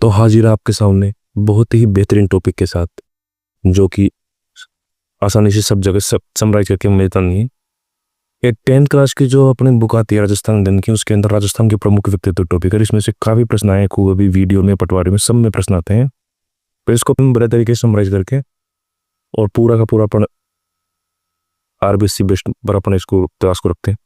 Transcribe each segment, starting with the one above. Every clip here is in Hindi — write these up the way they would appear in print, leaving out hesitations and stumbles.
तो हाजिर है आपके सामने बहुत ही बेहतरीन टॉपिक के साथ, जो कि आसानी से सब जगह सब समराइज करके मिलता नहीं है। ये 10th क्लास की जो अपनी बुक आती है राजस्थान दिन की, उसके अंदर राजस्थान के प्रमुख व्यक्तित्व टॉपिक है। इसमें से काफ़ी प्रश्न आए, खूब अभी वीडियो में, पटवारी में, सब में प्रश्न आते हैं। फिर इसको अपन बड़े तरीके से समराइज करके और पूरा का पूरा अपन आरबीसी बेस्ड पर अपन इसको क्लास को रखते हैं।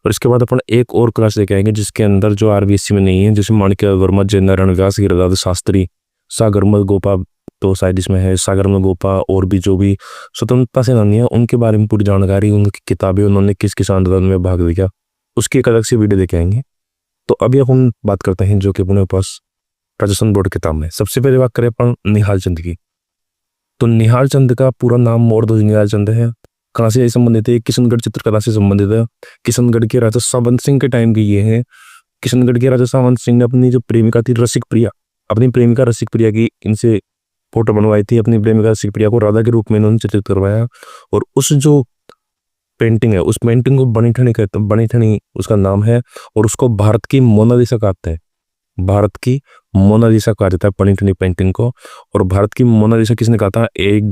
और इसके बाद अपन एक और क्लास लेके आएंगे जिसके अंदर जो आरबीसी में नहीं है, जैसे माणिक्य वर्मा, जय नारायण व्यास, हीरालाल शास्त्री, सागरमल गोपा, तो शायद इसमें है सागरमल गोपा, और भी जो भी स्वतंत्रता सेनानी है उनके बारे में पूरी जानकारी, उनकी किताबें, उन्होंने किस किस आंदोलन में भाग लिया, उसकी एक अलग से वीडियो लेके आएंगे। तो अभी अपन बात करते हैं जो कि अपने पास राजस्थान बोर्ड किताब में। सबसे पहले बात करें अपन निहाल चंद की। तो निहाल चंद का पूरा नाम मोरध्वज निहाल चंद है। कहाँ से संबंधित है? किशनगढ़ चित्रकला से संबंधित है। किशनगढ़ के राजा सावंत सिंह के टाइम की ये है। किशनगढ़ के राजा सावंत सिंह ने अपनी जो प्रेमिका थी रसिक प्रिया, अपनी प्रेमिका रसिक प्रिया की इनसे फोटो बनवाई थी। अपनी प्रेमिका रसिक प्रिया को राधा के रूप में इन्होंने चित्रित करवाया। और उस जो पेंटिंग है, उस पेंटिंग को बनीठनी कहते हैं, बनीठनी उसका नाम है। और उसको भारत की मोनालिसा कहते हैं। भारत की मोनालिसा कहा जाता है बनीठनी पेंटिंग को। और भारत की मोनालिसा किसने कहा था? एरिक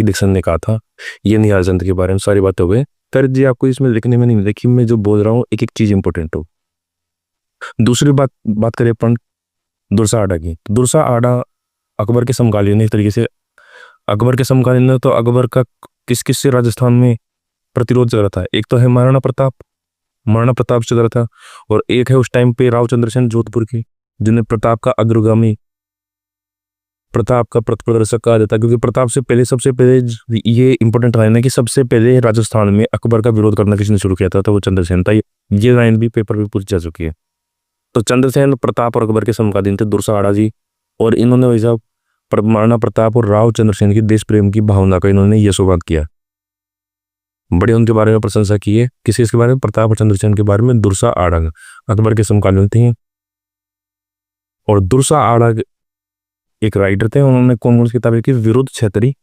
डिक्सन ने कहा था। ये निहाल चंद के बारे में सारी बातें हो गई। फिर जी आपको इसमें लिखने में नहीं मिलेगी, मैं जो बोल रहा हूँ एक एक चीज इंपॉर्टेंट हो। दूसरी बात करें अपन दुरसा आडा की। दुरसा आडा अकबर के समकालीन, एक तरीके से अकबर के समकालीन। तो अकबर का किस किस से राजस्थान में प्रतिरोध चल रहा था? एक तो है महाराणा प्रताप चल रहा था, और एक है उस टाइम पे राव चंद्रसेन जोधपुर की, जिन्हें प्रताप का अग्रगामी, प्रताप का प्रदर्शक कहा जाता है। क्योंकि प्रताप से पहले, सबसे पहले ये इंपॉर्टेंट लाइन है कि सबसे पहले राजस्थान में अकबर का विरोध करना किसने शुरू किया था? तो वो चंद्रसेन था। ये लाइन भी पेपर में पूछी जा चुकी है। तो चंद्रसेन, प्रताप और अकबर के समकालीन थे दुरसा आडा जी। और इन्होंने वैसा महाराणा प्रताप और राव चंद्रसेन की देश प्रेम की भावना का इन्होंने यशोगान किया, बड़े उनके बारे में प्रशंसा की है। किसी इसके बारे में? प्रताप और चंद्रसेन के बारे में। दुरसा आडा अकबर के समकालीन थे। और दुरसा आडा एक राइटर थे। उन्होंने कौन कौन सी किताबें लिखी? विरुद्ध छेत्री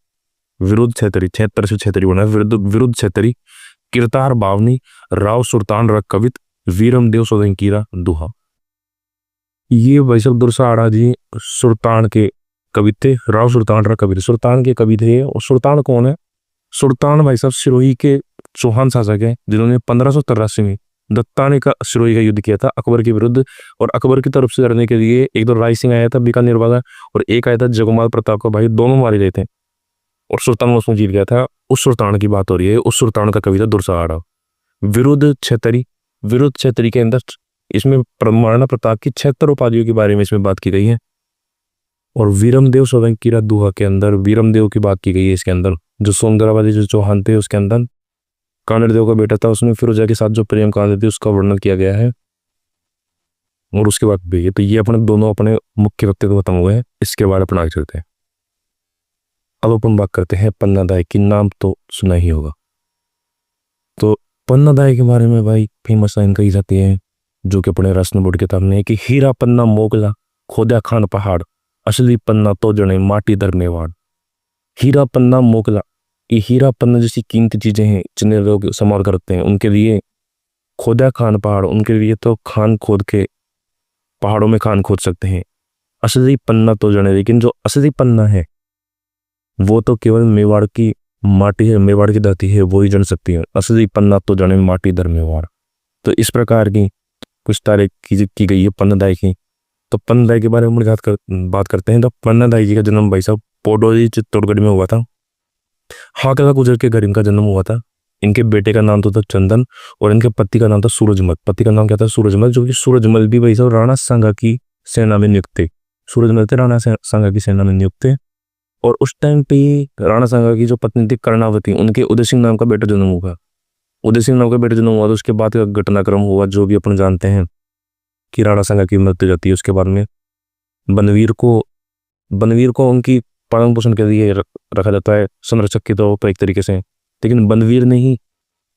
76 से 76 बना, विरुद्ध छेत्री, किरतार बावनी, राव सुल्तान र कवित, वीरम देव सोलंकीरा दुहा। ये भाई साहब दुरसा आडा जी सुल्तान के कवि थे। राव सुल्तान र कवित सुल्तान के कवि थे। और सुल्तान कौन है? सुल्तान भाई साहब सिरोही के चौहान शासक है, जिन्होंने 1583 में दत्ताने का सिरोही का युद्ध किया था अकबर के विरुद्ध। और अकबर की तरफ से लड़ने के लिए एक तो राय सिंह आया था बीकानेर वाला, और एक आया था जगमाल प्रताप का भाई, दोनों मारे गए थे। और सुल्तान उसमें जीत गया था। उस सुल्तान की बात हो रही है। उस सुल्तान का कवि था दुरसा आडा। विरुद्ध छेत्री के अंदर इसमें महाराणा प्रताप की 76 उपाधियों के बारे में इसमें बात की गई है। और वीरमदेव सोलंकीरा दुहा के अंदर वीरमदेव की बात की गई है। इसके अंदर जो सोनगरावादी जो चौहान थे, उसके अंदर कानड़देव का बेटा था, उसमें फिरोजा के साथ जो प्रेम कहानी थी उसका वर्णन किया गया है। और उसके बाद भी तो ये अपने दोनों अपने मुख्य व्यक्तित्व खत्म हुए हैं। इसके बाद अपन आगे चलते हैं। अब अपन बात करते हैं पन्नादाय की। नाम तो सुना ही होगा। तो पन्नादाय के बारे में भाई फेमस लाइन कही जाती है, जो कि अपने राष्ट्रीय बोर्ड किताब में है कि हीरा पन्ना मोगला, खोदा खान पहाड़, असली पन्ना तो जने माटी दर मेवाड़। हीरा पन्ना मोगला, ये हीरा पन्ना जैसी कीमती चीजें हैं जिन्हें लोग संभाल करते हैं, उनके लिए खोदा खान पहाड़, उनके लिए तो खान खोद के पहाड़ों में खान खोद सकते हैं। असली पन्ना तो जने, लेकिन जो असली पन्ना है वो तो केवल मेवाड़ की माटी है, मेवाड़ की धरती है, वो ही जन सकती है। असली पन्ना तो जने माटी दर मेवाड़। तो इस प्रकार की कुछ तारीख की गई है पन्नादाय की। तो पन्नादाय के बारे में बात करते हैं। तो पन्नादाय जी का जन्म भाई साहब पोडोली चित्तौड़गढ़ में हुआ था। हाकला गुजर के घर इनका जन्म हुआ था। इनके बेटे का नाम तो था चंदन, और इनके पति का नाम था सूरजमल। पति का नाम क्या था? सूरजमल। जो कि सूरजमल भी भाई साहब राणा सांगा की सेना में नियुक्त थे। सूरजमल थे राणा सांगा की सेना में नियुक्त थे। और उस टाइम पे राणा सांगा की जो पत्नी थी कर्णावती, उनके उदय सिंह नाम का बेटा जन्म हुआ। उदय सिंह नाम का बेटा जन्म हुआ तो उसके बाद का घटनाक्रम हुआ जो भी अपन जानते हैं कि राणा सांगा की मृत्यु जाती है। उसके बाद में बनवीर को उनकी पालन पोषण के लिए रखा जाता है, संरक्षक के तौर पर एक तरीके से। लेकिन बनवीर ने ही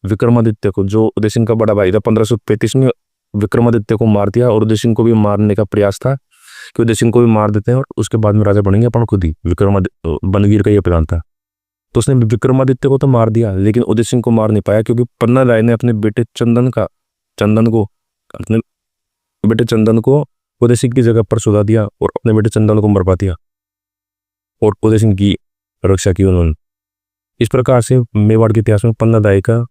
विक्रमादित्य को, जो उदय सिंह का बड़ा भाई था, 1535 में विक्रमादित्य को मार दिया। और उदय सिंह को भी मारने का प्रयास था कि उदय सिंह को भी मार देते हैं और उसके बाद में राजा बनेंगे अपन खुद ही। बनवीर का यह प्लान था। तो उसने विक्रमादित्य को तो मार दिया, लेकिन उदय सिंह को मार नहीं पाया, क्योंकि पन्नादाय ने अपने बेटे चंदन को उदय सिंह की जगह पर सुधा दिया और अपने बेटे चंदन को मरवा दिया और उदय सिंह की रक्षा की उन्होंने। इस प्रकार से मेवाड़ के इतिहास में पन्नादाई का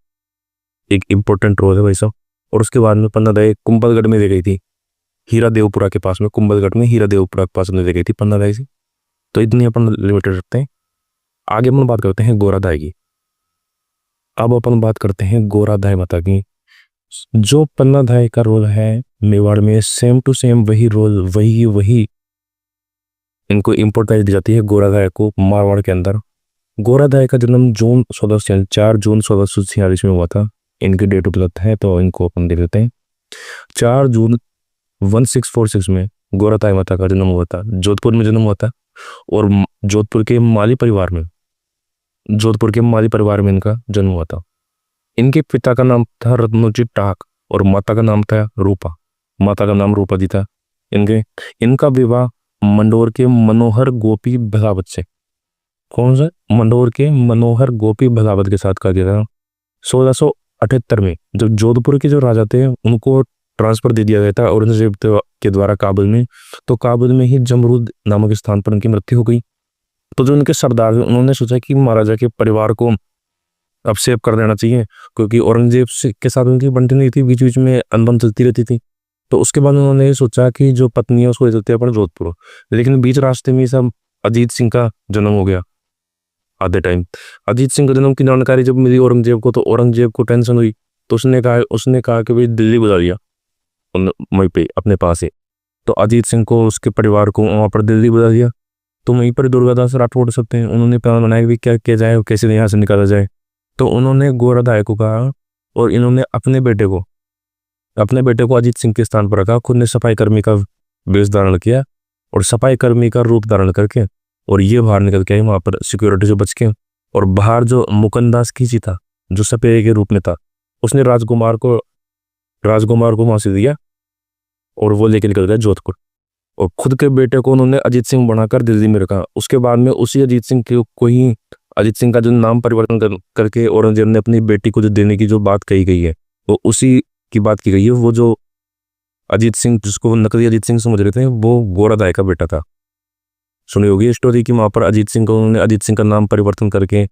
एक इम्पोर्टेंट रोल है भाई साहब। और उसके बाद में पन्नादाई कुंभलगढ़ में दे गई थी, हीरा देवपुरा के पास में, कुंभलगढ़ में हीरा देवपुरा के पास में दे गई थी पन्नादाई से। तो इतनी अपन लिमिटेड रखते हैं। आगे अपन बात करते हैं गोरादाई की। अब अपन बात करते हैं गोरादाई माता की। जो पन्नादाई का रोल है मेवाड़ में, सेम टू सेम वही रोल, वही इनको इम्पोर्टेंस दी जाती है गोरादाई को मारवाड़ के अंदर। गोरादाई का जन्म 4 जून 1646 में हुआ था। इनकी डेट उपलब्ध है तो इनको अपन दे देते हैं। 4 जून 1646 में गोरादाई माता का जन्म हुआ था। जोधपुर में जन्म हुआ था और जोधपुर के माली परिवार में इनका जन्म हुआ था। इनके पिता का नाम था रत्नोजी टाक और माता का नाम था रूपा। माता का नाम रूपा जी था। इनका विवाह मंडोर के मनोहर गोपी भलावत से, कौन सा, मंडोर के मनोहर गोपी भलावत के साथ किया गया था 1678 में। जब जोधपुर के जो राजा थे उनको ट्रांसफर दे दिया गया था औरंगजेब के द्वारा काबुल में, तो काबुल में ही जमरूद नामक स्थान पर उनकी मृत्यु हो गई। तो जो उनके सरदार थे उन्होंने सोचा कि महाराजा के परिवार को अब सेव कर देना चाहिए, क्योंकि औरंगजेब के साथ उनकी बनती नहीं थी, बीच बीच में अनबन चलती रहती थी। तो उसके बाद उन्होंने ये सोचा कि जो पत्नी है उसको ले चलते हैं अपन जोधपुर। लेकिन बीच रास्ते में सब अजीत सिंह का जन्म हो गया। आधे टाइम अजीत सिंह का जन्म की जानकारी जब मिली औरंगजेब को, तो औरंगजेब को टेंशन हुई। तो उसने कहा कि भाई दिल्ली बुला लिया वहीं पे अपने पास है। तो अजीत सिंह को, उसके परिवार को वहाँ पर दिल्ली बुला दिया। तो वहीं पर दुर्गादास राठौड़ सकते हैं, उन्होंने प्लान बनाया कि क्या किया जाए, कैसे यहाँ से निकाला जाए। तो उन्होंने गोरादाई को कहा और इन्होंने अपने बेटे को अजीत सिंह के स्थान पर रखा। खुद ने सफाई कर्मी का वेश धारण किया और सफाई कर्मी का रूप धारण करके और ये बाहर निकल के वहां पर सिक्योरिटी से बच के। और बाहर जो मुकुंदास खींची था, जो सपेरे के रूप में था, उसने राजकुमार को वहां से दिया और वो लेके निकल गया जोधपुर। और खुद के बेटे को उन्होंने अजीत सिंह बनाकर दिल्ली में रखा। उसके बाद में उसी अजीत सिंह का जो नाम परिवर्तन करके औरंगजेब ने अपनी बेटी को जो देने की जो बात कही गई है, वो उसी की बात की गई है। वो जो अजीत सिंह, जिसको नकली अजीत सिंह समझ रहे थे, वो गोरादाई का बेटा था। सुनी होगी स्टोरी की, वहां पर अजीत सिंह का नाम परिवर्तन करके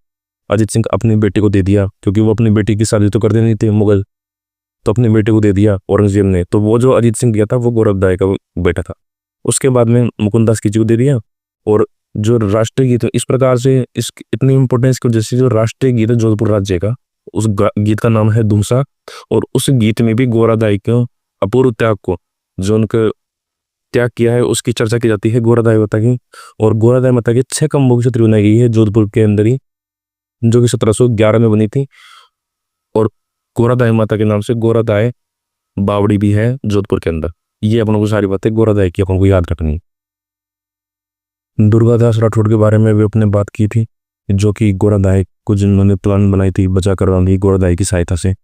अजीत सिंह अपनी बेटी को दे दिया, क्योंकि वो अपनी बेटी की शादी तो करते नहीं थे मुगल, तो अपनी बेटी को दे दिया औरंगजेब ने। तो वो जो अजीत सिंह दिया था वो गोरादाई का बेटा था। उसके बाद में मुकुंदास खिची को दे दिया। और जो राष्ट्रीय गीत, इस प्रकार से इस इतनी इंपॉर्टेंस की वजह से जो राष्ट्रीय गीत है जोधपुर राज्य का, उस गीत का नाम है धूमसा। और उस गीत में भी गोरादाई के अपूर्व त्याग को, जो उनका त्याग किया है, उसकी चर्चा की जाती है गोरादाई माता की। और गोरादाई माता के 6 खम्भों की छतरी बनाई गई है जोधपुर के अंदर ही, जो कि 1711 में बनी थी। और गोरादाई माता के नाम से गोरादाई बावड़ी भी है जोधपुर के अंदर। ये अपन को सारी बातें गोरादाई की अपन को याद रखनी। दुर्गादास राठौड़ के बारे में भी अपने बात की थी, जो कि गोरादाई को जिन्होंने प्लान बनाई थी बचा करवानी गोरादाई की सहायता से,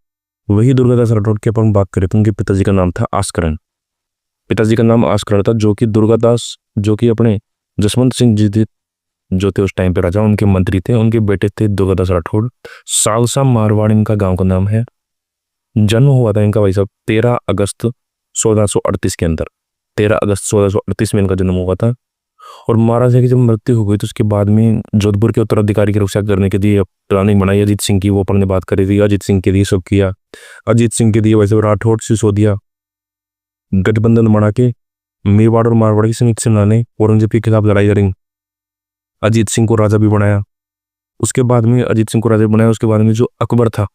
वही दुर्गादास राठौड़ की अपन बात करें तो उनके पिताजी का नाम था आस्करण। पिताजी का नाम आस्करण था, जो कि दुर्गादास, जो कि अपने जसवंत सिंह जी थे, जो थे उस टाइम पे राजा, उनके मंत्री थे। उनके बेटे थे दुर्गादास राठौड़। सालसा मारवाड़ इनका गांव का नाम है। जन्म हुआ था इनका भाई साहब 13 अगस्त 1638 के अंदर। 13 अगस्त 1638 में इनका जन्म हुआ था। और महाराजा की जब मृत्यु हो गई तो उसके बाद में जोधपुर के उत्तराधिकारी की रक्षा करने के लिए प्लानिंग बनाई अजीत सिंह की, वो अपन ने बात करी थी। अजीत सिंह के लिए सब किया। अजीत सिंह के लिए वैसे राठौड़ सिसोदिया गठबंधन बना के मेवाड़ और मारवाड़ की संयुक्त सेना ने औरंगजेब के खिलाफ लड़ाई लड़ी। अजीत सिंह को राजा भी बनाया। उसके बाद में उसके बाद में जो अकबर था,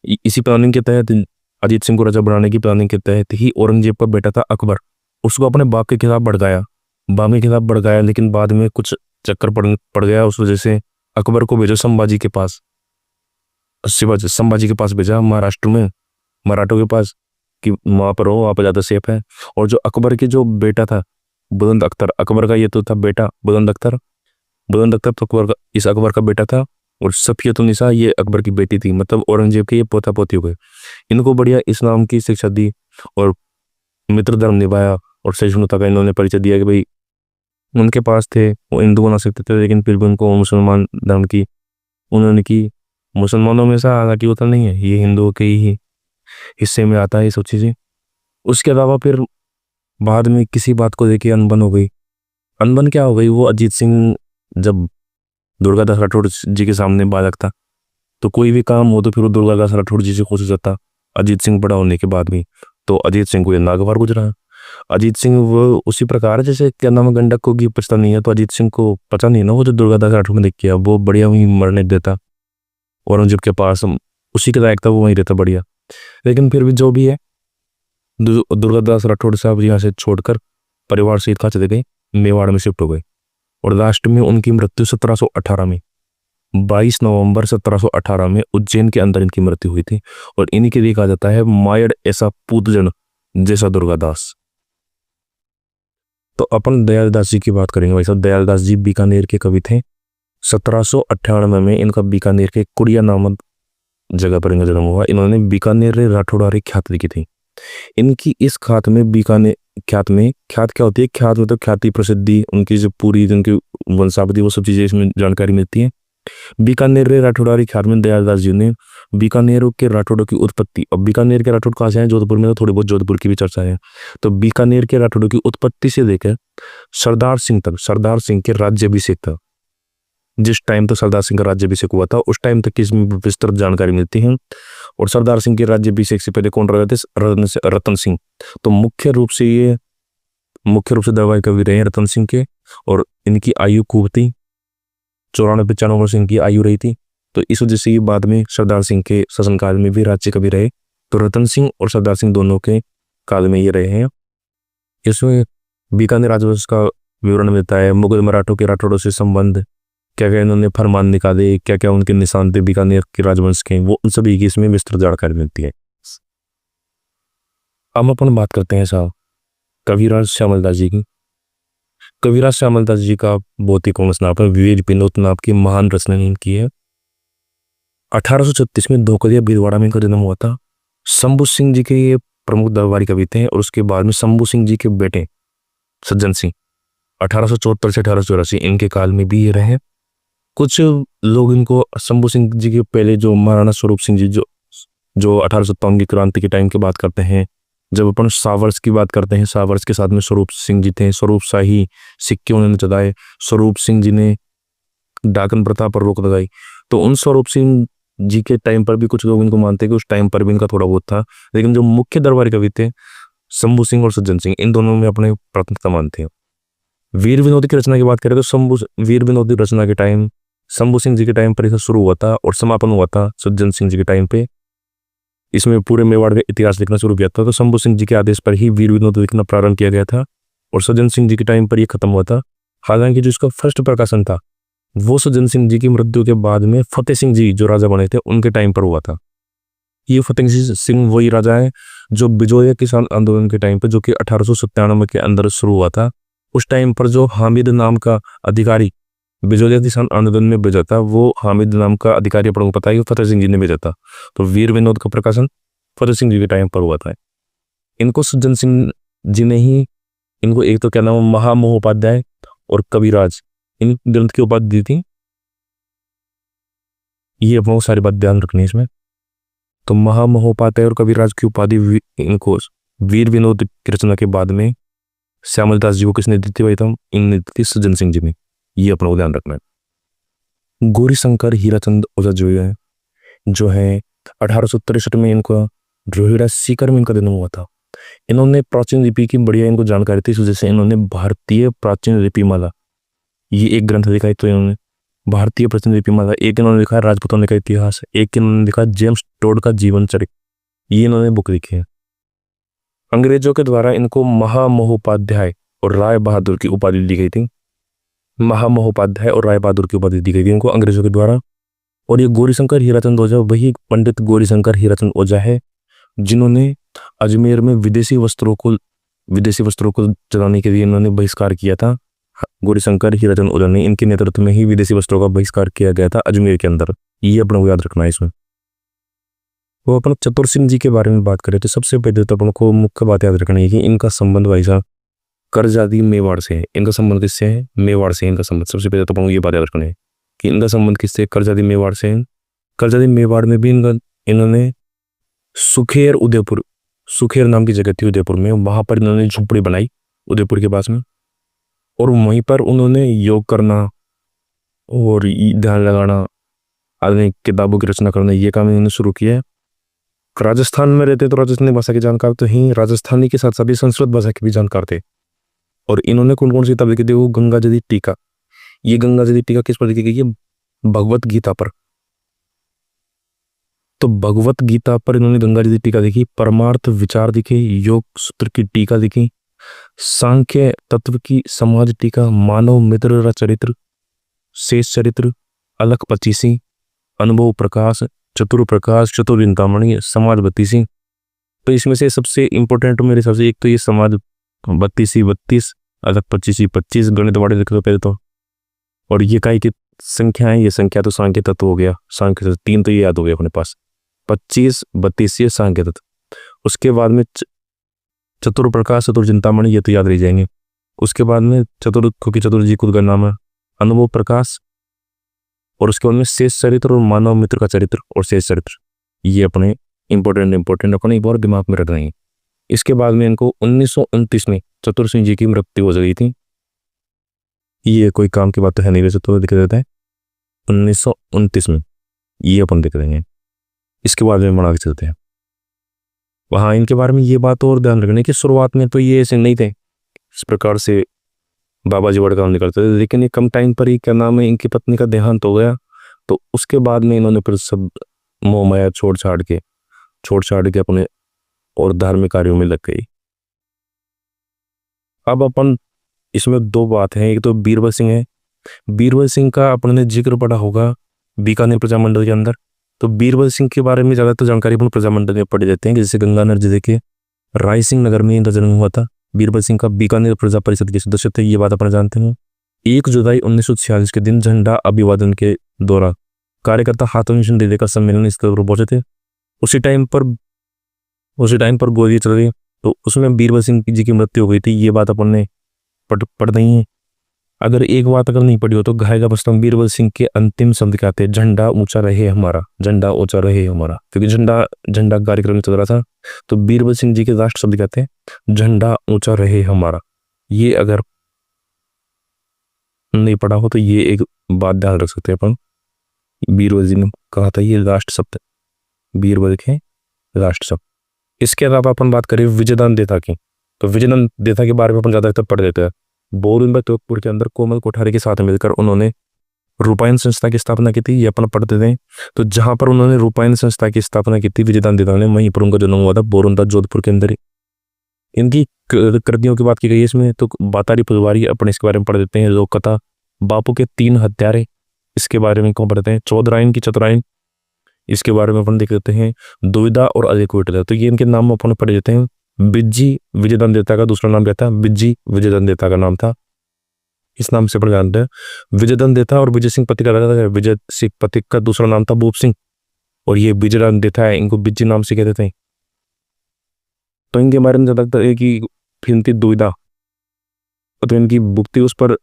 इसी प्लानिंग के तहत, अजीत सिंह को राजा बनाने की प्लानिंग के तहत ही औरंगजेब का बेटा था अकबर, उसको अपने बाप के खिलाफ भड़काया। लेकिन बाद में कुछ चक्कर पड़ गया, उस वजह से अकबर को भेजा संभाजी के पास भेजा महाराष्ट्र में, मराठों के पास, कि वहाँ पर हो, वहाँ पर ज़्यादा सेफ है। और जो अकबर के जो बेटा था बुलंद अख्तर, अकबर का ये तो था बेटा बुलंद अख्तर तो इस अकबर का बेटा था। और सफियतुन्निसा ये अकबर की बेटी थी, मतलब औरंगजेब के ये पोता पोती हो गए। इनको बढ़िया इस्लाम की शिक्षा दी और मित्र धर्म निभाया और सहिष्णुता का इन्होंने परिचय दिया कि भाई उनके पास थे, वो हिंदू बना सकते थे, लेकिन फिर भी उनको मुसलमान धर्म की उन्होंने की। मुसलमानों में ऐसा हालांकि होता नहीं है, ये हिंदुओं के ही हिस्से में आता है ये सब चीज़ें। उसके अलावा फिर बाद में किसी बात को लेके अनबन हो गई। अनबन क्या हो गई, वो अजीत सिंह जब दुर्गादास राठौड़ जी के सामने बालक था, तो कोई भी काम हो तो फिर वो दुर्गादास राठौड़ जी से खुश हो जाता, अजीत सिंह बड़ा होने के बाद भी। तो अजीत सिंह को ये नागवार गुजरा। अजीत सिंह वो उसी प्रकार है जैसे क्या नाम है, गंडक को घी पचता नहीं है, तो अजीत सिंह को पता नहीं ना वो जो दुर्गादास राठौड़ ने देख किया, वो बढ़िया वहीं मरने देता, औरंगजेब के पास उसी के लायक था, वो वहीं रहता बढ़िया। लेकिन फिर भी जो भी है, दुर्गादास राठौड़ साहब यहाँ से छोड़कर परिवार सहित कहाँ चले गए, मेवाड़ में शिफ्ट हो गए। और लास्ट में उनकी मृत्यु 1718 में, 22 नवंबर 1718 में उज्जैन के अंदर इनकी मृत्यु हुई थी। और इन्हीं के लिए कहा जाता है मायड़ ऐसा पूतजन जैसा दुर्गादास। तो अपन दयालदास जी की बात करेंगे भाई साहब। दयालदास जी बीकानेर के कवि थे। 1798 में इनका बीकानेर के कुड़िया नामक जगह पर इनका जन्म हुआ। इन्होंने बीकानेर राठौड़ारी ख्यात लिखी थी। इनकी इस ख्यात में बीकानेर ख्यात में, ख्यात क्या होती है, ख्यात मतलब ख्याति प्रसिद्धि, उनकी जो पूरी जिनकी वंशावली वो सब चीजें इसमें जानकारी मिलती है। बीकानेर राठौड़ारी ख्यात में दयालदास जी ने बीकानेर के राठौड़ों की उत्पत्ति, अब बीकानेर के राठौड़ कहाँ से हैं, जोधपुर में, तो थोड़ी बहुत जोधपुर की भी चर्चा है। तो बीकानेर के राठौड़ों की उत्पत्ति से लेकर सरदार सिंह तक, सरदार सिंह के राज्याभिषेक तक, जिस टाइम तक सरदार सिंह का राज्याभिषेक हुआ था उस टाइम तक की इसमें विस्तृत जानकारी मिलती है। और सरदार सिंह के राज्याभिषेक से पहले कौन रहे थे, रतन सिंह। तो मुख्य रूप से दरबारी कवि रहे हैं रतन सिंह के। और इनकी आयु खूब थी, 94-95 वर्ष इनकी आयु रही थी। तो इस वजह से बाद में सरदार सिंह के शासनकाल में भी राज्य कवि रहे। तो रतन सिंह और सरदार सिंह दोनों के काल में ये रहे हैं। इसमें बीकानेर राजवंश का विवरण मिलता है, मुगल मराठों के राठौड़ों से संबंध, क्या क्या इन्होंने फरमान निकाले, क्या क्या उनके निशान थे बीकानेर के राजवंश के, वो उन सभी की इसमें विस्तृत जानकारी मिलती है। अब अपन बात करते हैं साहब कविराज श्यामलदास जी की। कविराज श्यामलदास जी का बहुत ही कौन नाम है, वीर विनोद नाम की महान रचना इनकी है। 1836 में धोकरिया भीलवाड़ा में इनका जन्म हुआ था। शंभू सिंह जी के ये प्रमुख दरबारी कवि थे। और उसके बाद में शंभू सिंह जी के बेटे सज्जन सिंह 1874 से 1884 इनके काल में भी ये रहे। कुछ लोग इनको शंभू सिंह जी के पहले जो महाराणा स्वरूप सिंह जी जो 1857 की क्रांति के टाइम की बात करते हैं, जब अपन सावर्स की बात करते हैं, सावर्स के साथ में स्वरूप सिंह जी थे, स्वरूप शाही सिक्के उन्होंने चलाए, स्वरूप सिंह जी ने डाकन प्रथा पर रोक लगाई। तो उन स्वरूप सिंह जी के टाइम पर भी कुछ लोग इनको मानते हैं कि उस टाइम पर भी इनका थोड़ा बहुत था। लेकिन जो मुख्य दरबारी कवि थे शंभू सिंह और सज्जन सिंह, इन दोनों में अपने प्राथमिकता मानते हैं। वीर विनोदी की रचना की बात करें तो वीर विनोदी रचना के टाइम शंभू सिंह जी के टाइम पर इसे शुरू हुआ था और समापन हुआ था सज्जन सिंह जी के टाइम पे। इसमें पूरे मेवाड़ का इतिहास लिखना शुरू किया था। तो शंभू सिंह जी के आदेश पर ही वीर विनोद लिखना प्रारंभ किया गया था और सज्जन सिंह जी के टाइम पर यह खत्म हुआ था। हालांकि जो इसका फर्स्ट प्रकाशन था वो सज्जन सिंह जी की मृत्यु के बाद में फतेह सिंह जी जो राजा बने थे उनके टाइम पर हुआ था। ये फतेह सिंह वही राजा है जो बिजोया किसान आंदोलन के टाइम पर, जो कि 1897 के अंदर शुरू हुआ था, उस टाइम पर जो हामिद नाम का अधिकारी बिजोया किसान आंदोलन में भेजा था, वो हामिद नाम का अधिकारी अपने को पता है फतेह सिंह जी ने भेजा था। तो वीर विनोद का प्रकाशन फतेह सिंह जी के टाइम पर हुआ था। इनको सज्जन सिंह जी ने ही इनको एक तो क्या नाम महामहोपाध्याय और कविराज इन ग्रंथ की उपाधि दी थी। ये अपने सारी बात ध्यान रखनी है इसमें। तो महामहोपाध्याय और कविराज की उपाधि इनको वीर विनोद की रचना के बाद में श्यामलदास जी को किसने दी थी भाई, तो इनने दी थी सज्जन सिंह जी ने। ये अपने को ध्यान रखना है। गौरीशंकर हीराचंद ओझा जो है 1863 में इनको रोहिड़ा सीकर में इनका जन्म हुआ था। इन्होंने प्राचीन लिपि की बढ़िया इनको जानकारी थी, इस वजह से इन्होंने भारतीय प्राचीन लिपिमाला ये एक ग्रंथ लिखा है। तो इन्होंने भारतीय प्राचीन लिपिमाला, एक इन्होंने लिखा है राजपूताना का इतिहास, एक इन्होंने लिखा जेम्स टोड का जीवन चरित्र, ये इन्होंने बुक लिखी है। अंग्रेजों के द्वारा इनको महामहोपाध्याय और राय बहादुर की उपाधि दी गई थी। महामहोपाध्याय और राय बहादुर की उपाधि दी गई थी इनको अंग्रेजों के द्वारा। और ये गौरीशंकर हीराचंद ओझा वही पंडित गौरीशंकर हीराचंद ओझा है जिन्होंने अजमेर में विदेशी वस्त्रों को चलाने के लिए इन्होंने बहिष्कार किया था। गौरीशंकर हीराचंद ओझा ने, इनके नेतृत्व में ही विदेशी वस्त्रों का बहिष्कार किया गया था अजमेर के अंदर। ये अपने को याद रखना है इसमें। वो अपन चतुर सिंह जी के बारे में बात करें तो सबसे पहले तो अपन को मुख्य बात याद रखनी है कि इनका संबंध भाई साहब करजादी मेवाड़ से है। इनका संबंध किससे है, मेवाड़ से इनका संबंध। सबसे पहले तो अपन को ये बात याद रखनी है कि इनका संबंध किससे, करजादी मेवाड़ से है। करजादी मेवाड़ में भी इन्होंने सुखेर सुखेर नाम की जगह थी उदयपुर में, वहां पर इन्होंने झोपड़ी बनाई उदयपुर के पास में, और वहीं पर उन्होंने योग करना और ध्यान लगाना, आधुनिक किताबों की रचना करना, ये काम इन्होंने शुरू किया है। राजस्थान में रहते तो राजस्थानी भाषा के जानकार तो ही, राजस्थानी के साथ साथ संस्कृत भाषा के भी जानकार थे। और इन्होंने कौन कौन सी किताब लिखी थी? वो गंगा जदी टीका। ये गंगा जदी टीका किस पर लिखी गई है? भगवत गीता पर। तो भगवत गीता पर इन्होंने गंगा जदी टीका लिखी, परमार्थ विचार लिखे, योग सूत्र की टीका लिखी, सांख्य तत्व की समाज टीका, मानव मित्र चरित्र, शेष चरित्र, अलख पचीसी, अनुभव प्रकाश, चतुर प्रकाश, चतुर्चिंतामणि, समाज बत्तीसी। तो इसमें से सबसे इंपॉर्टेंट मेरे हिसाब से एक तो ये समाज बत्तीसी 32, अलख पचीसी 25, गणित वाले लिख दो पहले तो। और ये काई की संख्या है, ये संख्या तो सांख्य तत्व हो गया, सांख्य तत्व 3 तो ये याद हो गया अपने पास, 25 32 ये सांख्य तत्व। उसके बाद में चतुर प्रकाश, चतुर्चिंतामणि, ये तो याद रह जाएंगे। उसके बाद में चतुर, क्योंकि चतुर जी खुद का नाम है, अनुभव प्रकाश, और उसके बाद में शेष चरित्र और मानव मित्र का चरित्र और शेष चरित्र, ये अपने इंपॉर्टेंट अपने एक बार दिमाग में रख रहे हैं। इसके बाद में इनको 1929 में चतुर सिंह जी की मृत्यु हो गई थी। ये कोई काम की बात तो है नहीं वैसे, तो दिख देता है 1929 में, ये अपन देख रहे हैं। इसके बाद में बना के चलते हैं। वहाँ इनके बारे में ये बात और ध्यान रखने की, शुरुआत में तो ये ऐसे नहीं थे इस प्रकार से बाबा जी बड़ा काम नहीं करते थे, लेकिन ये कम टाइम पर ही क्या नाम है इनकी पत्नी का देहांत हो गया। तो उसके बाद में इन्होंने फिर सब मोह माया छोड़ छाड़ के अपने और धार्मिक कार्यों में लग गई। अब अपन इसमें 2 बात हैं, एक तो बीरबल सिंह है। बीरबल सिंह का अपन ने जिक्र पढ़ा होगा बीकानेर प्रजामंडल के अंदर। तो बीरबल सिंह के बारे में ज़्यादातर जानकारी अपन प्रजामंडल में पढ़ देते हैं, जैसे गंगानगर जिले के राय सिंह नगर में इनका जन्म हुआ था। बीरबल सिंह का बीकानेर प्रजा परिषद के सदस्य थे, ये बात अपन जानते हैं। 1 जुलाई 1946 के दिन झंडा अभिवादन के दौरान कार्यकर्ता हाथों मिशन दे का सम्मेलन इस तरह पहुंचे थे। उसी टाइम पर गोली चल रही, तो उसमें बीरबल सिंह जी की मृत्यु हो गई थी। ये बात अपन ने पढ़ नहीं है। अगर एक बात अगर नहीं पढ़ी हो तो गाएगा पुस्तक बीरबल सिंह के अंतिम शब्द क्या थे? झंडा ऊंचा रहे हमारा, झंडा ऊंचा रहे हमारा, क्योंकि झंडा कार्यक्रम चल रहा था। तो बीरबल सिंह जी के राष्ट्र शब्द क्या थे? झंडा ऊंचा रहे हमारा। ये अगर नहीं पढ़ा हो तो ये एक बात ध्यान रख सकते हैं अपन, बीरबल जी ने कहा था ये राष्ट्र शब्द, बीरबल के राष्ट्र शब्द। इसके अलावा अपन बात करें विजयदान देथा की, तो विजयदान देथा के बारे में अपन ज़्यादातर पढ़ देते हैं। बोरुन टोकपुर के अंदर कोमल कोठारी के साथ मिलकर उन्होंने रूपायन संस्था की स्थापना की थी, ये अपन पढ़ते थे। तो जहां पर उन्होंने रूपायन संस्था की स्थापना की थी विजयदान देथा ने, वहीं पर उनका जन्म हुआ था, बोरुंदा जोधपुर के अंदर। इनकी कृतियों की बात की गई है इसमें, तो बातारी फुलवारी अपन इसके बारे में पढ़ देते हैं। लोक कथा, बापू के 3 हत्यारे, इसके बारे में कौन पढ़ते हैं? चौधरायन की चतुरायन, इसके बारे में अपन देख लेते हैं। दुविधा और अलिकोट, तो ये इनके नाम अपन पढ़ देते हैं। बिज्जी विजयदान देथा का दूसरा नाम क्या था? बिज्जी विजयदान देथा का नाम था, इस नाम से अपन जानते हैं। विजयदान देथा और विजय सिंह पति का, विजय सिंह पति का दूसरा नाम था भूप सिंह, और ये विजयदान देथा है, इनको बिज्जी नाम से कहते थे। तो इनके बारे में ज्यादातर एक ही फिल्म थी दुविधा, तो इनकी बुक थी, उस पर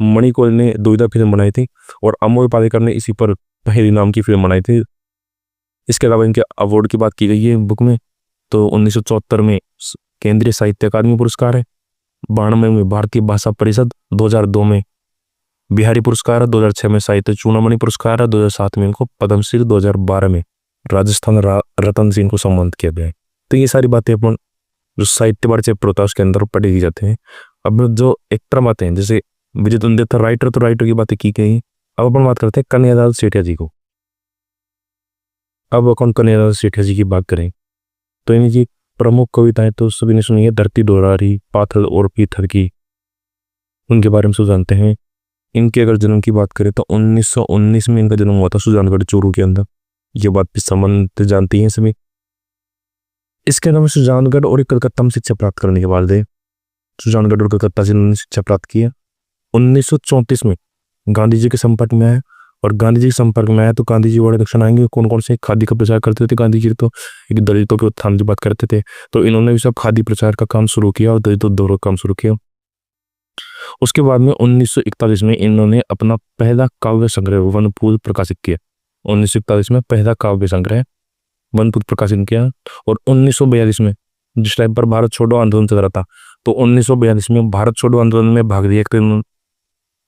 मणिकौल ने दुविधा फिल्म बनाई थी, और अमोल पालेकर ने इसी पर पहली नाम की फिल्म बनाई थी। इसके अलावा इनके अवार्ड की बात की गई है बुक में, तो 1974 में केंद्रीय साहित्य अकादमी पुरस्कार है, 92 में भारतीय भाषा परिषद, 2002 में बिहारी पुरस्कार है, 2006 में साहित्य चूड़ामणि पुरस्कार है, 2007 में इनको पद्मश्री, 2012 में राजस्थान रत्न से इनको सम्मानित किया गया है। तो ये सारी बातें अपन जो साहित्य बारे चैप्टर होता है उसके अंदर पढ़ी जाते हैं। अब जो एक्टर बातें हैं, जैसे विजयदान देथा राइटर, तो राइटर की बातें की गई। अब अपन बात करते हैं कन्हैयालाल सेठिया जी को। अब अपन कन्हैयालाल सेठिया जी की बात करें तो इनकी प्रमुख कविताएं तो सभी ने सुनी है, धरती डोरारी, पाथर और पीथर की, उनके बारे में सब जानते हैं। इनके अगर जन्म की बात करें तो 1919 में इनका जन्म हुआ था सुजानगढ़ चूरू के अंदर, ये बात भी संबंध जानती हैं सभी। इसके अलावा सुजानगढ़ और कलकत्ता में शिक्षा प्राप्त करने के बाद सुजानगढ़ और कलकत्ता से उन्होंने शिक्षा प्राप्त की है। 1934 में गांधी जी के संपर्क में आए, और गांधी जी के संपर्क में आया तो गांधी जी बड़े लक्षण आएंगे कौन कौन से? खादी का प्रचार करते थे गांधी जी, तो एक दलितों के उत्थान की बात करते थे, तो इन्होंने भी सब खादी प्रचार का काम शुरू किया और दलित उद्योग का काम शुरू किया। उसके बाद में 1941 में इन्होंने अपना पहला काव्य संग्रह वनफूल प्रकाशित किया। 1941 में पहला काव्य संग्रह वनफूल प्रकाशित किया, और 1942 में जिस टाइम पर भारत छोड़ो आंदोलन चल रहा था, तो 1942 में भारत छोड़ो आंदोलन में भाग लिया।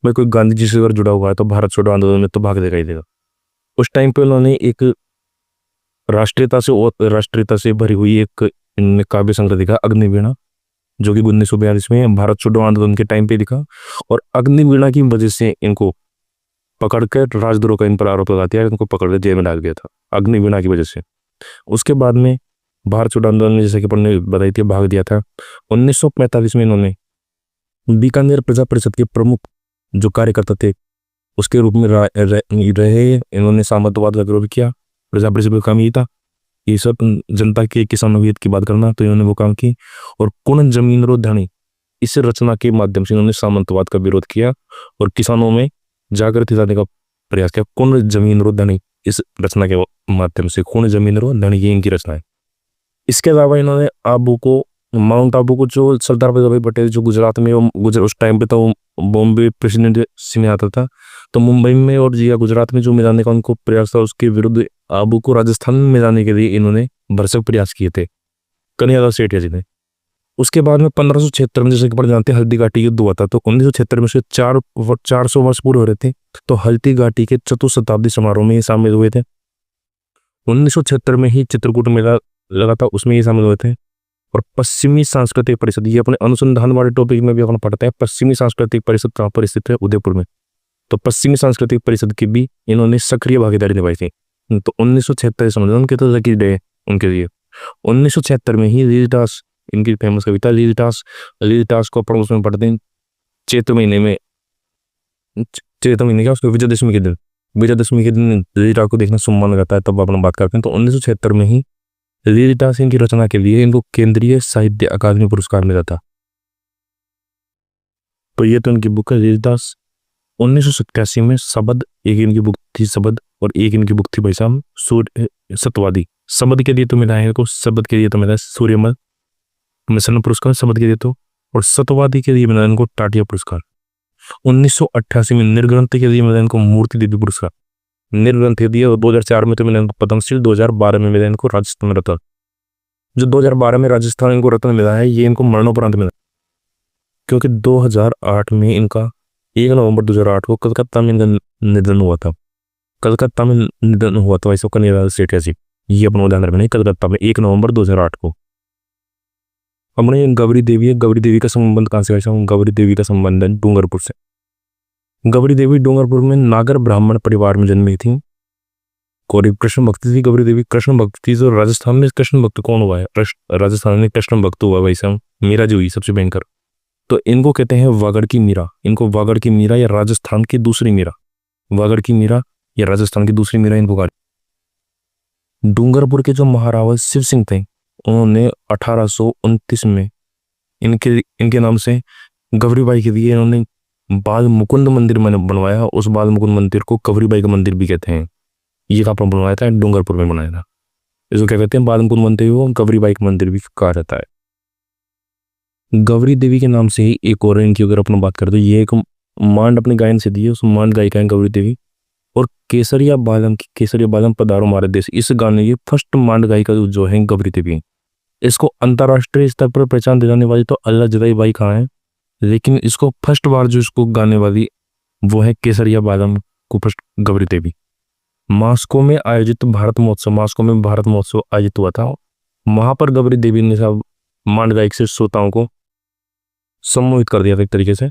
भाई कोई गांधी जी से अगर जुड़ा हुआ है तो भारत छोड़ो आंदोलन में तो भाग देगा ही देगा। उस टाइम पे उन्होंने एक राष्ट्रीयता से भरी हुई एक इनमें काव्य संग्रह लिखा, अग्निवीणा, जो कि 1942 में भारत छोड़ो आंदोलन के टाइम पे लिखा। और अग्निवीणा की वजह से इनको पकड़कर राजद्रोह का इन पर आरोप लगा दिया, इनको पकड़ कर जेल में डाल दिया था अग्निवीणा की वजह से। उसके बाद में भारत छोड़ो आंदोलन में, जैसे कि अपन ने बताई थी, भाग दिया था। 1945 में इन्होंने बीकानेर प्रजा परिषद के प्रमुख जो कार्यकर्ता थे उसके रूप में रहे। इन्होंने सामंतवाद का विरोध किया। प्रजा परिषद का काम यही था, ये सब जनता के किसानों के हित की बात करना, तो इन्होंने वो काम की। और कुण जमीन रो धनी, इस रचना के माध्यम से इन्होंने सामंतवाद का विरोध किया और किसानों में जागृति लाने का प्रयास किया। कुण जमीन रो धनी, इस रचना के माध्यम से, कुण जमीन रो धनी, ये इनकी रचना है। इसके अलावा इन्होंने आबू को, माउंट आबू को, जो सरदार वल्लभ भाई पटेल जो गुजरात में उस टाइम पे तो बॉम्बे प्रेसिडेंसी में आता था, तो मुंबई में और जिया गुजरात में जो मिलाने का उनको प्रयास था, उसके विरुद्ध आबू को राजस्थान में मिलाने के लिए इन्होंने भरसक प्रयास किए थे कन्हैयालाल सेठिया जी ने। उसके बाद में 1576 में, जैसे कि अपन जानते हैं, हल्दी घाटी युद्ध हुआ था। तो 1976 में से 400 वर्ष पूरे हो रहे थे, तो हल्दी घाटी के चतुशताब्दी समारोह में ये शामिल हुए थे। 1976 में ही चित्रकूट मेला लगा था, उसमें ये शामिल हुए थे। और पश्चिमी सांस्कृतिक परिषद, ये अपने अनुसंधान वाले टॉपिक में भी अपन पढ़ते हैं। पश्चिमी सांस्कृतिक परिषद कहाँ पर स्थित है? उदयपुर में। तो पश्चिमी सांस्कृतिक परिषद की भी इन्होंने सक्रिय भागीदारी निभाई थी। तो 1976 समझ लो उनके तो लकी डे उनके लिए। 1976 में ही लीलदास, इनकी फेमस कविता लीलदास को अपन उसमें पढ़ते हैं चैत्र महीने क्या, उसको विजयदशमी के दिन लीलदास को देखना शुभ माना जाता है, तब अपन बात करते हैं। तो 1976 में ही लीलदास इनकी रचना के लिए इनको केंद्रीय साहित्य अकादमी पुरस्कार मिला था। तो ये तो इनकी बुक है लीलदास। 1987 में शबद, एक इनकी बुक थी शबद, और एक इनकी बुक थी भाई साहब सत्यवादी। शबद के लिए तो मिला है इनको, शबद के लिए तो मिला है सूर्यमल मिशन पुरस्कार शबद के लिए तो, और सत्यवादी के लिए मिला इनको टाटिया पुरस्कार। 1988 में निर्ग्रंथ के लिए मिला इनको मूर्ति देवी पुरस्कार, निर्ग्रंथ दिए। और 2004 में तो मिला इनको पद्मश्री, 2012 में मिला इनको राजस्थान रत्न। जो 2012 में राजस्थान इनको रत्न मिला है, ये इनको मरणोपरांत मिला, क्योंकि 2008 में इनका 1 नवंबर 2008 को कलकत्ता में इनका निधन हुआ था। कलकत्ता में निधन हुआ था वैसे कन्हैयालाल सेठिया जी, ये अपना ध्यान रखना है। कलकत्ता में 1 नवंबर 2008 को। अपने गौरी देवी है, गौरी देवी का संबंध कहाँ से? गौरी देवी का संबंध है डूंगरपुर से। गौरी देवी डूंगरपुर में नागर ब्राह्मण परिवार में जन्मी थी। गौरी कृष्ण भक्त थी, गौरी देवी कृष्ण भक्त थी। जो राजस्थान में कृष्ण भक्त कौन हुआ है? राजस्थान में कृष्ण भक्त हुआ वैसे मीरा जी हुई सबसे भयंकर। तो इनको कहते हैं वागड़ की मीरा। इनको वागड़ की मीरा या राजस्थान की दूसरी मीरा, वागड़ की मीरा या राजस्थान की दूसरी मीरा इनको कहा। डूंगरपुर के जो महारावल शिव सिंह थे, उन्होंने 1829 में इनके नाम से गौरीबाई के लिए इन्होंने बाल मुकुंद मंदिर बनवाया। उस बाल मुकुंद मंदिर को गौरीबाई का मंदिर भी कहते हैं। ये कहाँ पर बनवाया था? डूंगरपुर में बनाया था। इसको क्या कहते हैं? बाल मुकुंद मंदिर को गौरीबाई का मंदिर भी कहा जाता है। गौरी देवी के नाम से ही एक और इनकी अगर अपन बात करें तो ये एक मांड अपने गायन से दी है, उस मांड गायिका है गौरी देवी। और केसरिया बालम पधारो हमारे देश, इस गाने की फर्स्ट मांड गायिका जो है गौरी देवी। इसको अंतर्राष्ट्रीय स्तर पर पहचान दिलाने वाली तो अल्लाह जदाई बाई खां है, लेकिन इसको फर्स्ट बार जो इसको गाने वाली वो है केसरिया बालम को फर्स्ट गौरी देवी। मास्को में भारत महोत्सव आयोजित हुआ था। वहां पर गौरी देवी ने सब मांड गायक से श्रोताओं को सम्मोहित कर दिया था एक तरीके से।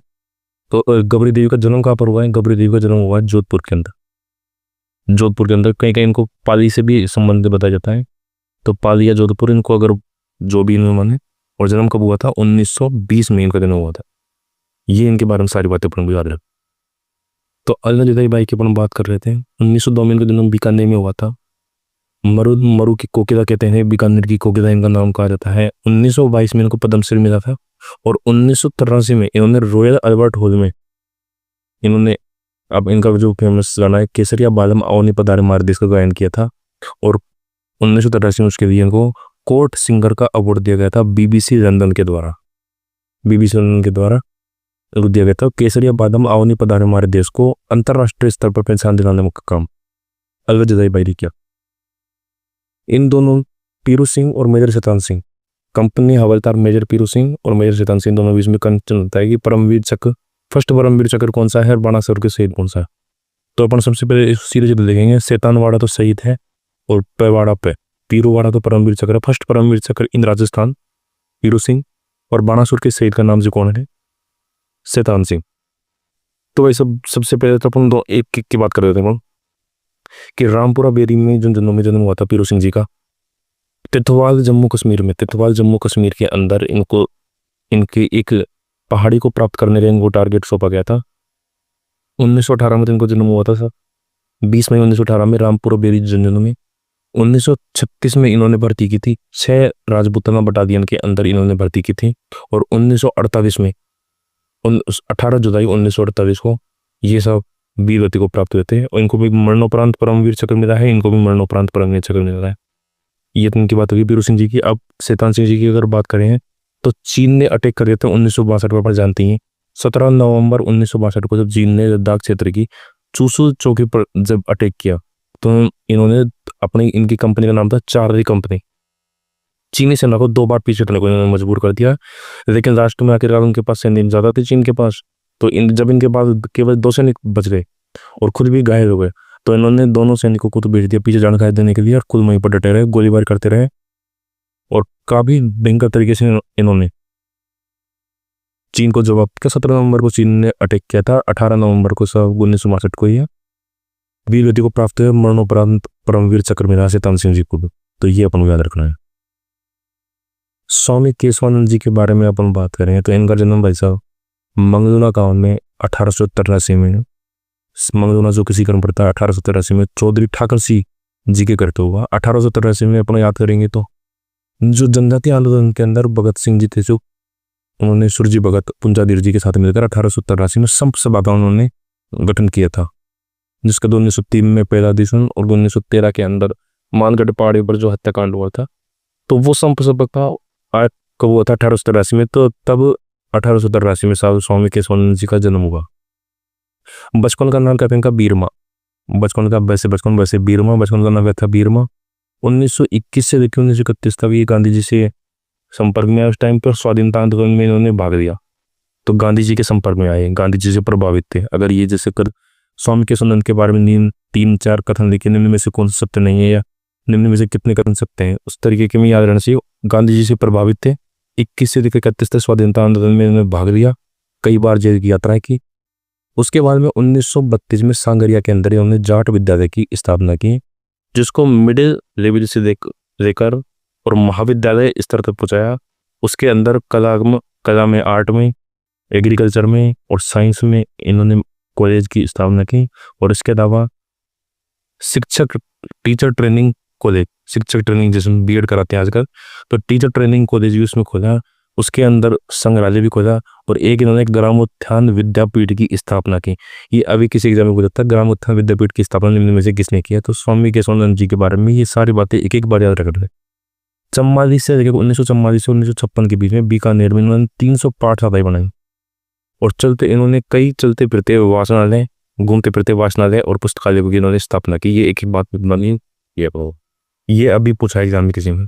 तो गौरी देवी का जन्म कहाँ पर हुआ है? गौरी देवी का जन्म हुआ है जोधपुर के अंदर। कहीं कहीं इनको पाली से भी संबंध बताया जाता है। तो पाली या जोधपुर, इनको अगर जो भी इन्होंने माने। और जन्म कब हुआ था? 1920 में इनका जन्म हुआ था। ये इनके बारे में सारी बातें अपन को याद रख। तो अल्लाह जदाई बाई की अपन बात कर रहे थे। 1902 में इनका जन्म बीकानेर में हुआ था। मरु की कोकिला कहते हैं, बीकानेर की कोकिला इनका नाम कहा जाता है। 1922 में इनको पद्मश्री मिला था। और 1983 में इन्होंने रॉयल अल्बर्ट हॉल में इन्होंने अब इनका जो फेमस गाना है केसरिया बालम आओ नी पधारे हमारे देश का गायन किया था। और 1983 में उसके लिए इनको कोर्ट सिंगर का अवार्ड दिया गया था BBC लंदन के द्वारा दिया गया था। केसरिया बालम आओ नी पधारे हमारे देश को अंतर्राष्ट्रीय स्तर पर पहचान दिलाने का काम अल्लाह जदाई बाई ने किया। इन दोनों पीरू सिंह और मेजर शतान सिंह कंपनी हवलदार मेजर पीरू सिंह और मेजर चेतन सिंह दोनों बीच में कंफ्यूजन होता है कि परमवीर चक्र, फर्स्ट परमवीर चक्र कौन सा है और बाणासुर के शहीद कौन सा है। तो अपन सबसे पहले इस सीरीज में देखेंगे, सेतानवाड़ा तो शहीद है और पेवाड़ा पे पीरूवाड़ा तो परमवीर चक्र है। फर्स्ट परमवीर चक्र इन राजस्थान पीरू सिंह और बाणासुर के शहीद का नाम जो कौन है, चेतन सिंह। तो वही सबसे पहले तो अपन दो एक की बात कर देते हैं कि रामपुरा बेरी में जो जन्म हुआ था पीरू सिंह जी का, तितवाल जम्मू कश्मीर में, तितवाल जम्मू कश्मीर के अंदर इनको इनके एक पहाड़ी को प्राप्त करने का इनको टारगेट सौंपा गया था। 1918 में इनको जन्म हुआ था, 20 मई 1918 में रामपुरा बेरी जन्म में। 1936 में इन्होंने भर्ती की थी, 6 राजपूताना बटालियन के अंदर इन्होंने भर्ती की थी। और 1948 में 18 जुलाई 1948 को ये सब वीरगति को प्राप्त हुए थे और इनको भी मरणोपरांत परमवीर चक्र मिला है, इनको भी मरणोपरांत परमवीर चक्र मिला है। ये तो इनकी बात होगी पीरू सिंह जी की। अब चेतन सिंह जी की अगर बात करें तो चीन ने अटैक कर दिया था 1962 पर, जानती हैं 17 नवंबर 1962 को जब चीन ने लद्दाख क्षेत्र की चूसू चौकी पर जब अटैक किया तो इन्होंने अपनी इनकी कंपनी का नाम था चार्ली कंपनी, चीनी सेना को 2 बार पीछे हटने को इन्होंने मजबूर कर दिया। लेकिन लास्ट में आखिरकार उनके पास सैनिक ज्यादा थे चीन के पास, तो जब इनके पास केवल 2 सैनिक बच गए और खुद भी घायल हो गए तो इन्होंने दोनों सैनिकों को तो भेज दिया पीछे जानकारी देने के लिए और खुद वहीं पर डटे रहे, गोलीबारी करते रहे। और काफी भयंकर तरीके से इन्होंने चीन को जवाब दिया। 17 नवंबर को चीन ने अटैक किया था, 18 नवंबर को 1962 को यह वीरगति को प्राप्त हुए, मरणोपरांत परमवीर चक्र मिला चेतन सिंह जी को। तो ये अपन को याद रखना है। स्वामी केशवानंद जी के बारे में अपन बात करें तो इनका जन्म भाई साहब मंगलूना गांव में 1883 में, मंगलूना जो किसी क्रम पड़ता है 1883 में चौधरी ठाकर सिंह जी के करते हुआ। 1883 में अपन याद करेंगे तो जो जनजातीय आंदोलन के अंदर भगत सिंह जी थे, जो उन्होंने सुरजी भगत पुंजाधीर जी के साथ मिलकर 1883 में संप सभा का उन्होंने गठन किया था, जिसका 1903 में पहला अधिवेशन और 1913 के अंदर मानगढ़ पहाड़ी पर जो हत्याकांड हुआ था तो वो संप सभा का कब हुआ था 1883 में। तो तब 1883 में स्वामी केशवानंद जी का जन्म हुआ। बचपन का नाम कहते हैं इनका बीरमा, बचपन का वैसे बीरमा, बचपन का नाम था बीरमा। 1921 से लेकर 1931 तक ये गांधी जी से संपर्क में आए। उस टाइम पर स्वाधीनता आंदोलन में इन्होंने भाग लिया तो गांधी जी के संपर्क में आए, गांधी जी से प्रभावित थे। अगर ये जैसे कर स्वामी केशवानंद के बारे में 3-4 कथन लिखे, निम्न में से कौन सा सत्य नहीं है या निम्न में से कितने कथन सत्य हैं, उस तरीके के में याद रहना चाहिए। गांधी जी से प्रभावित थे, 21 से लेकर 31 तक स्वाधीनता आंदोलन में इन्होंने भाग लिया, कई बार जेल की यात्राएं की। उसके बाद में 1932 में सांगरिया के अंदर इन्होंने जाट विद्यालय की स्थापना की, जिसको मिडिल लेवल से लेकर और महाविद्यालय स्तर तक पहुंचाया। उसके अंदर कला में, आर्ट में, एग्रीकल्चर में और साइंस में इन्होंने कॉलेज की स्थापना की। और इसके अलावा टीचर ट्रेनिंग कॉलेज, शिक्षक ट्रेनिंग जैसे बीएड कराते हैं आजकल, तो टीचर ट्रेनिंग कॉलेज भी उसमें खोला। उसके अंदर संग्रहालय भी खोला और एक इन्होंने ग्रामोत्थान विद्यापीठ की स्थापना की। ये अभी किसी एग्जाम में पूछता है ग्रामोत्थान विद्यापीठ की स्थापना निम्न में से किसने किया, तो स्वामी केशवानंद जी के बारे में ये सारी बातें एक एक बार याद रख रहे। 1944 से लेकर 1944 से 1956 के बीच में बीकानेर में इन्होंने 300 पाठशालाएं बनाई और इन्होंने कई चलते फिरते वाचनालय, घूमते फिरते वाचनालय और पुस्तकालय की इन्होंने स्थापना की। ये एक ही बात बनी, ये अभी पूछा एग्जाम में किसी में।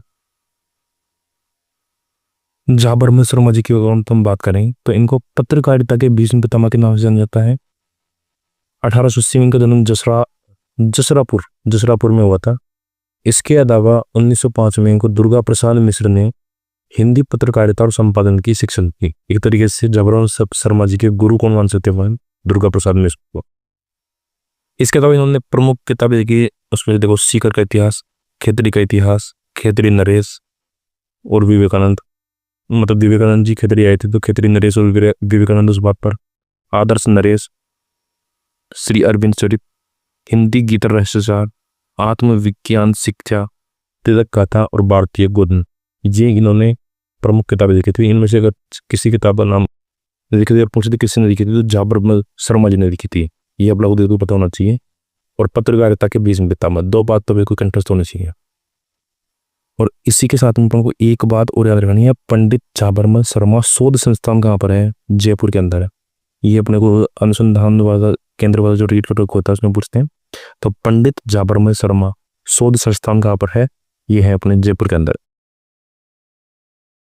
झाबरमल शर्मा जी की अगर हम बात करें तो इनको पत्रकारिता के भीष्म पितामह के नाम से जाना जाता है। 1880 में इनका जन्म जसरापुर में हुआ था। इसके अलावा 1905 में इनको दुर्गा प्रसाद मिश्र ने हिंदी पत्रकारिता और संपादन की शिक्षण की। एक तरीके से झाबरमल शर्मा जी के गुरु कौन मान सकते हैं, दुर्गा प्रसाद मिश्र को। इसके अलावा इन्होंने प्रमुख किताबें लिखी, उसमें देखो सीकर का इतिहास, खेतरी का इतिहास, खेतरी नरेश और विवेकानंद, मतलब विवेकानंद जी खेतरी आए थे तो खेतरी नरेश और विवेकानंद उस बात पर, आदर्श नरेश, श्री अरविंद चरित, हिंदी गीता रहस्यसार, आत्मविज्ञान शिक्षा, तिलक कथा और भारतीय गोधन, ये इन्होंने प्रमुख किताबें लिखी थी। इनमें से अगर किसी किताब का नाम लिखी थी और पूछे थे किसने लिखी थी तो झाबरमल शर्मा जी ने लिखी थी। ये आप लोगों को पता होना चाहिए। और पत्रकारिता के भीष्म पितामह, 2 बात तो बिल्कुल कंठस्थ होनी चाहिए। और इसी के साथ में को एक बात और याद रखनी है, पंडित झाबरमल शर्मा शोध संस्थान कहाँ पर है, जयपुर के अंदर है। ये अपने को अनुसंधान वाला केंद्र वाला जो रीट होता है उसमें पूछते हैं। तो पंडित झाबरमल शर्मा शोध संस्थान कहाँ पर है, ये है अपने जयपुर के अंदर।